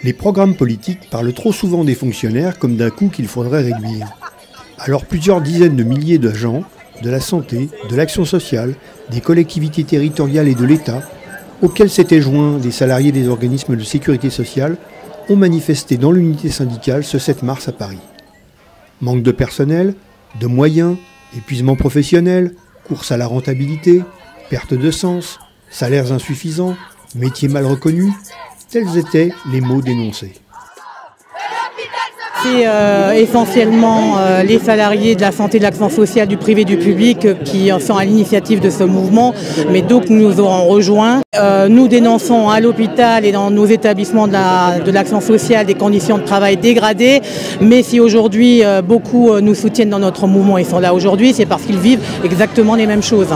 Les programmes politiques parlent trop souvent des fonctionnaires comme d'un coût qu'il faudrait réduire. Alors plusieurs dizaines de milliers d'agents, de la santé, de l'action sociale, des collectivités territoriales et de l'État, auxquels s'étaient joints des salariés des organismes de sécurité sociale, ont manifesté dans l'unité syndicale ce 7 mars à Paris. Manque de personnel, de moyens, épuisement professionnel, course à la rentabilité, perte de sens, salaires insuffisants, métiers mal reconnus, tels étaient les mots dénoncés. C'est essentiellement les salariés de la santé, de l'action sociale, du privé, du public qui sont à l'initiative de ce mouvement, mais d'autres nous auront rejoints. Nous dénonçons à l'hôpital et dans nos établissements de l'action sociale des conditions de travail dégradées, mais si aujourd'hui beaucoup nous soutiennent dans notre mouvement et sont là aujourd'hui, c'est parce qu'ils vivent exactement les mêmes choses.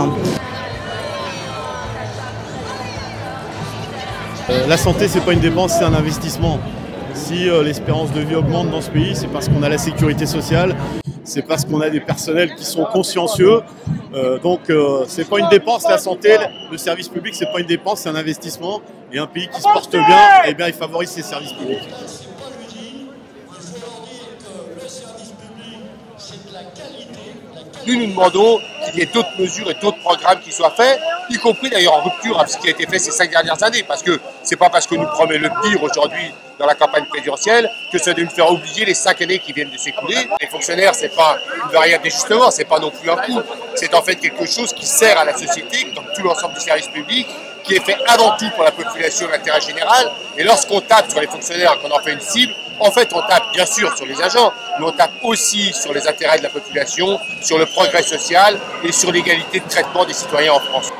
La santé, c'est pas une dépense, c'est un investissement. Si l'espérance de vie augmente dans ce pays, c'est parce qu'on a la sécurité sociale, c'est parce qu'on a des personnels qui sont consciencieux. Donc c'est pas une dépense, la santé, le service public, c'est pas une dépense, c'est un investissement. Et un pays qui se porte bien, eh bien, il favorise ses services publics. Nous demandons qu'il y ait d'autres mesures et d'autres programmes qui soient faits, y compris d'ailleurs en rupture avec ce qui a été fait ces 5 dernières années, parce que c'est pas parce que nous promet le pire aujourd'hui dans la campagne présidentielle que ça doit nous faire oublier les 5 années qui viennent de s'écouler. Les fonctionnaires, c'est pas une variable d'ajustement, c'est pas non plus un coût, c'est en fait quelque chose qui sert à la société, dans tout l'ensemble du service public, qui est fait avant tout pour la population, l'intérêt général. Et lorsqu'on tape sur les fonctionnaires, qu'on en fait une cible, en fait, on tape bien sûr sur les agents, mais on tape aussi sur les intérêts de la population, sur le progrès social et sur l'égalité de traitement des citoyens en France.